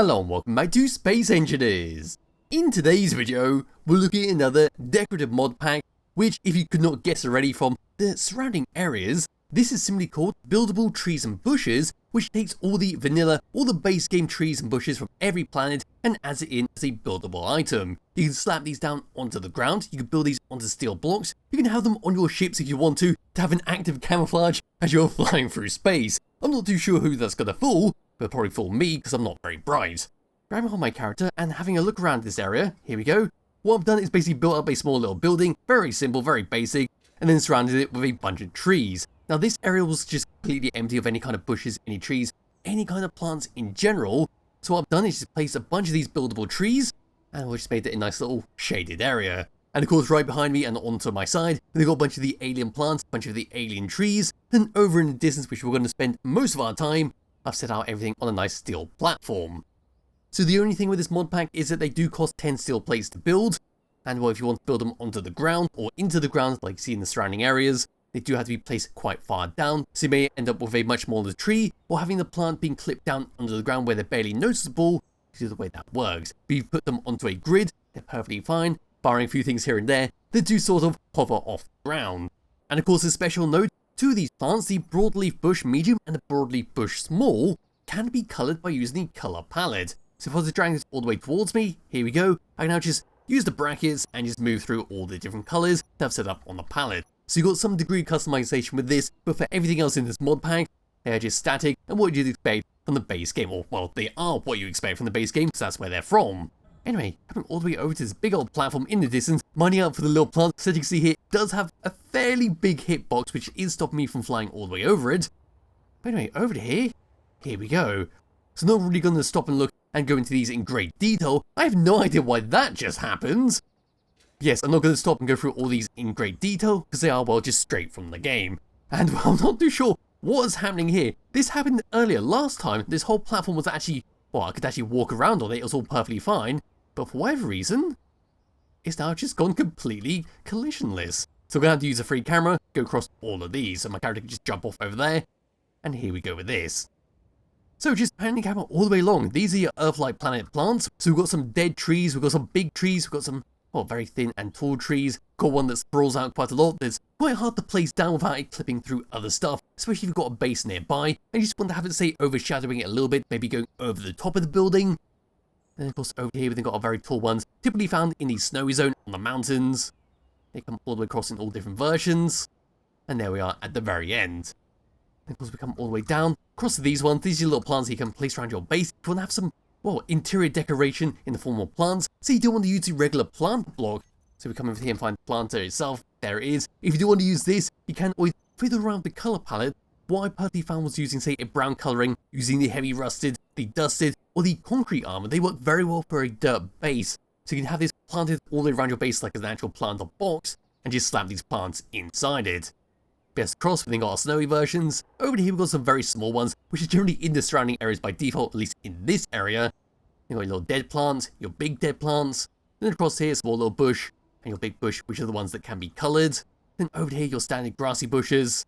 Hello and welcome back to Space Engineers. In today's video, we're looking at another decorative mod pack, which if you could not guess already from the surrounding areas, this is simply called Buildable Trees and Bushes, which takes all the vanilla, all the base game trees and bushes from every planet and adds it in as a buildable item. You can slap these down onto the ground, you can build these onto steel blocks, you can have them on your ships if you want to have an active camouflage as you're flying through space. I'm not too sure who that's gonna fool, but probably fool me because I'm not very bright. Grabbing on my character and having a look around this area, here we go. What I've done is basically built up a small little building, very simple, very basic, and then surrounded it with a bunch of trees. Now this area was just completely empty of any kind of bushes, any trees, any kind of plants in general. So what I've done is just placed a bunch of these buildable trees, and we just made it a nice little shaded area. And of course right behind me and onto my side, we've got a bunch of the alien plants, a bunch of the alien trees, and over in the distance, which we're going to spend most of our time, I've set out everything on a nice steel platform. So the only thing with this mod pack is that they do cost 10 steel plates to build, and well, if you want to build them onto the ground or into the ground like you see in the surrounding areas, they do have to be placed quite far down, so you may end up with a much smaller tree, or having the plant being clipped down under the ground where they're barely noticeable, because of the way that works. But if you put them onto a grid, they're perfectly fine, barring a few things here and there, they do sort of hover off the ground. And of course a special note, two of these plants, the broadleaf bush medium and the broadleaf bush small, can be coloured by using the colour palette. So if I was to drag this all the way towards me, here we go, I can now just use the brackets and just move through all the different colours that I've set up on the palette. So you've got some degree of customization with this, but for everything else in this mod pack, they are just static and what you'd expect from the base game, or well, they are what you expect from the base game because that's where they're from. Anyway, coming all the way over to this big old platform in the distance, mining out for the little plant, so you can see here, does have a fairly big hitbox, which is stopping me from flying all the way over it. But anyway, over to here we go. So not really going to stop and look and go into these in great detail. I have no idea why that just happened. Yes, I'm not going to stop and go through all these in great detail, because they are, well, just straight from the game. And well, I'm not too sure what is happening here. This happened earlier. Last time, this whole platform was actually, well, I could actually walk around on it, it was all perfectly fine. But for whatever reason, it's now just gone completely collisionless. So we're going to have to use a free camera, go across all of these, so my character can just jump off over there. And here we go with this. So just panning the camera all the way along. These are your Earth-like planet plants. So we've got some dead trees, we've got some big trees, we've got some, well, very thin and tall trees. Got one that sprawls out quite a lot. That's quite hard to place down without it clipping through other stuff, especially if you've got a base nearby, and you just want to have it, say, overshadowing it a little bit, maybe going over the top of the building. And of course over here we've got our very tall ones, typically found in the snowy zone on the mountains. They come all the way across in all different versions. And there we are at the very end. And of course we come all the way down, across to these ones. These are your little plants you can place around your base. If you want to have some, well, interior decoration in the form of plants, so you don't want to use the regular plant block. So we come over here and find the planter itself. There it is. If you do want to use this, you can always fiddle around the colour palette. What I personally found was using, say, a brown colouring, using the heavy rusted, the dusted, or the concrete armour. They work very well for a dirt base. So you can have this planted all the way around your base like an actual plant or box, and just slap these plants inside it. Best across, we've got our snowy versions. Over here we've got some very small ones, which are generally in the surrounding areas by default, at least in this area. You've got your little dead plants, your big dead plants. Then across here, small little bush, and your big bush, which are the ones that can be coloured. Then over here, your standard grassy bushes.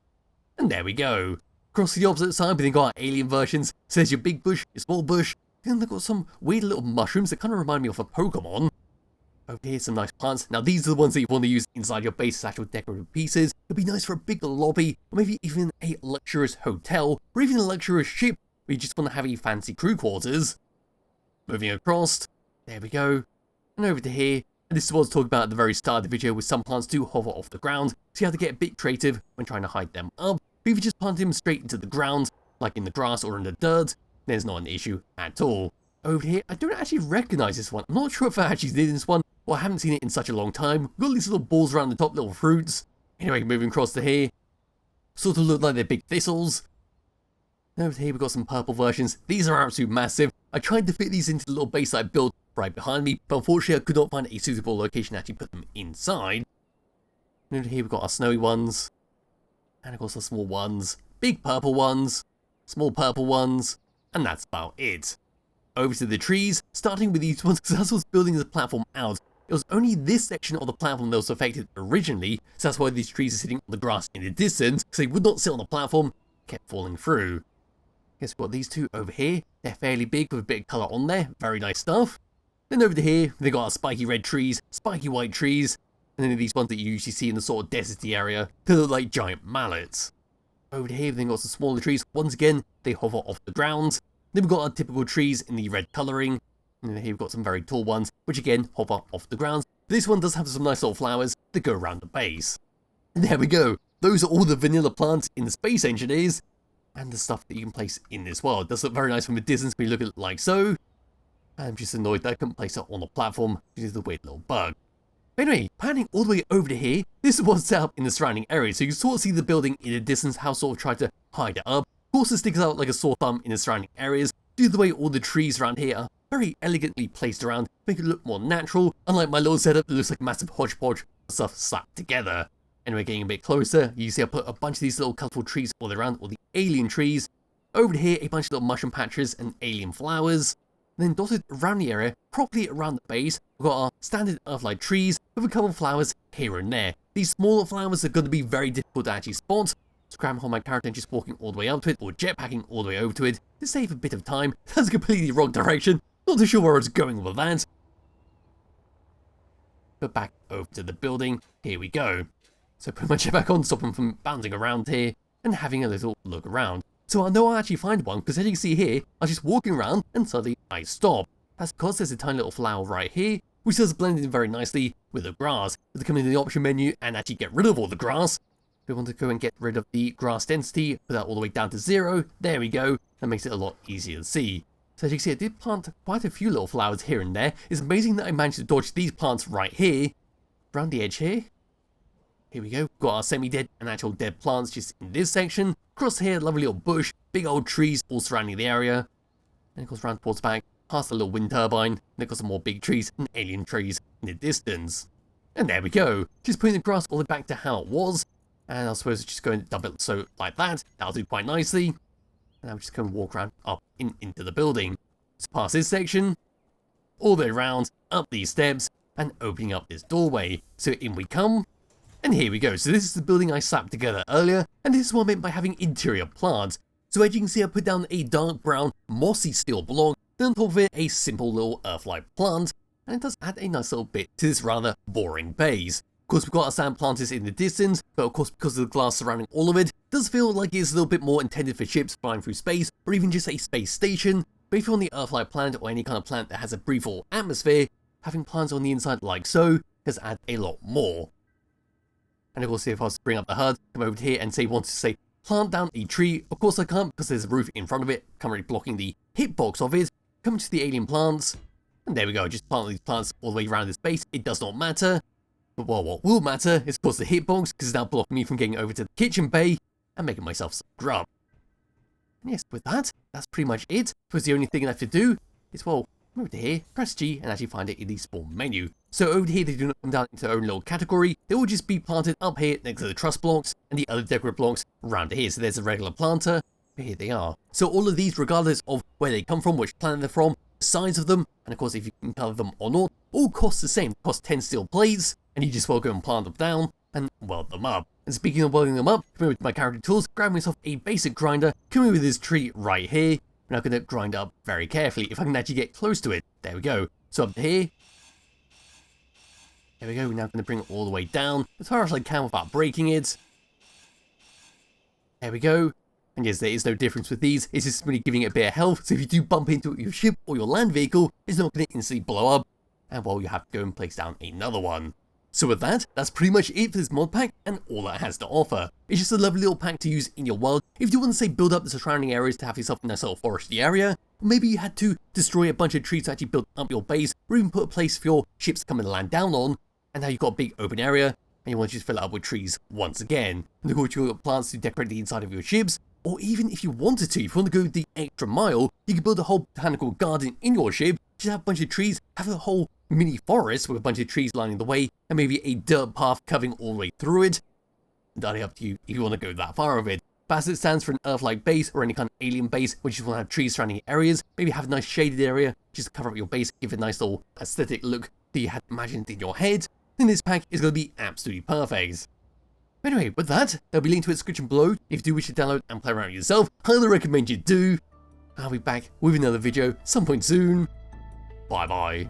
And there we go. Across to the opposite side, we've got our alien versions. So there's your big bush, your small bush. Then they've got some weird little mushrooms that kind of remind me of a Pokemon. Over here, some nice plants. Now these are the ones that you want to use inside your base as actual decorative pieces. It'd be nice for a big lobby, or maybe even a luxurious hotel, or even a luxurious ship where you just want to have any fancy crew quarters. Moving across, there we go. And over to here, and this is what I was talking about at the very start of the video, with some plants do hover off the ground, so you have to get a bit creative when trying to hide them up. But if you just plant them straight into the ground, like in the grass or in the dirt, there's not an issue at all. Over here, I don't actually recognise this one. I'm not sure if I actually did this one, or I haven't seen it in such a long time. We've got these little balls around the top, little fruits. Anyway, moving across to here, sort of look like they're big thistles. And over here, we've got some purple versions. These are absolutely massive. I tried to fit these into the little base I built right behind me, but unfortunately I could not find a suitable location to actually put them inside. And over here, we've got our snowy ones. And of course our small ones, big purple ones, small purple ones, and that's about it. Over to the trees, starting with these ones, because as I was building this platform out, it was only this section of the platform that was affected originally, so that's why these trees are sitting on the grass in the distance, because they would not sit on the platform, kept falling through. Guess we've got these two over here. They're fairly big with a bit of colour on there. Very nice stuff. Then over here, they've got our spiky red trees, spiky white trees, and then these ones that you usually see in the sort of deserty area. They look like giant mallets. Over here, they've got some smaller trees. Once again, they hover off the ground. Then we've got our typical trees in the red colouring. And then here we've got some very tall ones, which again, hover off the ground. This one does have some nice little flowers that go around the base. And there we go. Those are all the vanilla plants in the Space Engineers. And the stuff that you can place in this world. It does look very nice from a distance when you look at it like so. I'm just annoyed that I couldn't place it on the platform, which is the weird little bug. Anyway, panning all the way over to here, this is what's set up in the surrounding area, so you can sort of see the building in the distance, how sort of try to hide it up. Of course, it sticks out like a sore thumb in the surrounding areas, due to the way all the trees around here are very elegantly placed around, make it look more natural, unlike my little setup that looks like a massive hodgepodge of stuff slapped together. Anyway, getting a bit closer, you see I put a bunch of these little colourful trees all around, all the alien trees. Over here, a bunch of little mushroom patches and alien flowers. And then dotted around the area, properly around the base, we've got our standard Earth-like trees with a couple of flowers here and there. These smaller flowers are going to be very difficult to actually spot, so grab hold my character and just walking all the way up to it, or jetpacking all the way over to it, to save a bit of time. That's completely the wrong direction, not too sure where I was going with that. But back over to the building, here we go. So put my jetpack on, stop him from bouncing around here, and having a little look around. So I know I'll actually find one, because as you can see here, I was just walking around, and suddenly I stop. That's because there's a tiny little flower right here, which does blend in very nicely with the grass. If we come into the option menu and actually get rid of all the grass, we want to go and get rid of the grass density, put that all the way down to 0, there we go, that makes it a lot easier to see. So as you can see, I did plant quite a few little flowers here and there. It's amazing that I managed to dodge these plants right here, around the edge here. Here we go, got our semi-dead and actual dead plants just in this section. Across here, lovely little bush, big old trees all surrounding the area. And it goes round towards back, past the little wind turbine, and it got some more big trees and alien trees in the distance. And there we go, just putting the grass all the way back to how it was. And I suppose just going to dump it so like that, that'll do quite nicely. And I'll just go and walk around up into the building. So past this section, all the way around, up these steps, and opening up this doorway. So in we come. And here we go, so this is the building I slapped together earlier, and this is what I meant by having interior plants. So as you can see, I put down a dark brown, mossy steel block, then on top of it, a simple little earth-like plant, and it does add a nice little bit to this rather boring base. Of course, we've got our sand planters in the distance, but of course, because of the glass surrounding all of it, it does feel like it's a little bit more intended for ships flying through space, or even just a space station. But if you're on the earth-like planet, or any kind of planet that has a breathable atmosphere, having plants on the inside like so, does add a lot more. And of course, if I was to bring up the HUD, come over here and want to say, plant down a tree. Of course I can't because there's a roof in front of it, currently blocking the hitbox of it. Come to the alien plants. And there we go, just plant these plants all the way around this base. It does not matter. But well, what will matter is of course the hitbox, because it's now blocking me from getting over to the kitchen bay and making myself some grub. And yes, with that, that's pretty much it. Because the only thing left to do is, well, over to here, press G, and actually find it in the spawn menu. So over here, they do not come down into their own little category. They will just be planted up here next to the truss blocks and the other decorative blocks around here. So there's a regular planter, but here they are. So all of these, regardless of where they come from, which planet they're from, the size of them, and of course if you can color them or not, all cost the same. They cost 10 steel plates, and you just well go and plant them down and weld them up. And speaking of welding them up, come over to my character tools, grab myself a basic grinder, come in with this tree right here. I'm now going to grind up very carefully if I can actually get close to it. There we go. So up here. There we go. We're now going to bring it all the way down as far as I can without breaking it. There we go. And yes, there is no difference with these. It's just really giving it a bit of health. So if you do bump into your ship or your land vehicle, it's not going to instantly blow up. And well, you have to go and place down another one. So with that, that's pretty much it for this mod pack and all that it has to offer. It's just a lovely little pack to use in your world. If you do want to say build up the surrounding areas to have yourself a nice little foresty area, or maybe you had to destroy a bunch of trees to actually build up your base, or even put a place for your ships to come and land down on, and now you've got a big open area, and you want to just fill it up with trees once again. And of course you've got plants to decorate the inside of your ships, or even if you wanted to, if you want to go the extra mile, you could build a whole botanical garden in your ship, just have a bunch of trees, have a whole mini forest with a bunch of trees lining the way, and maybe a dirt path covering all the way through it. Entirely up to you if you want to go that far of it. But as it stands for an Earth-like base or any kind of alien base, which you want to have trees surrounding areas, maybe have a nice shaded area just to cover up your base, give it a nice little aesthetic look that you had imagined in your head, then this pack is going to be absolutely perfect. Anyway, with that, there'll be a link to its description below if you do wish to download and play around yourself. Highly recommend you do. I'll be back with another video some point soon. Bye bye.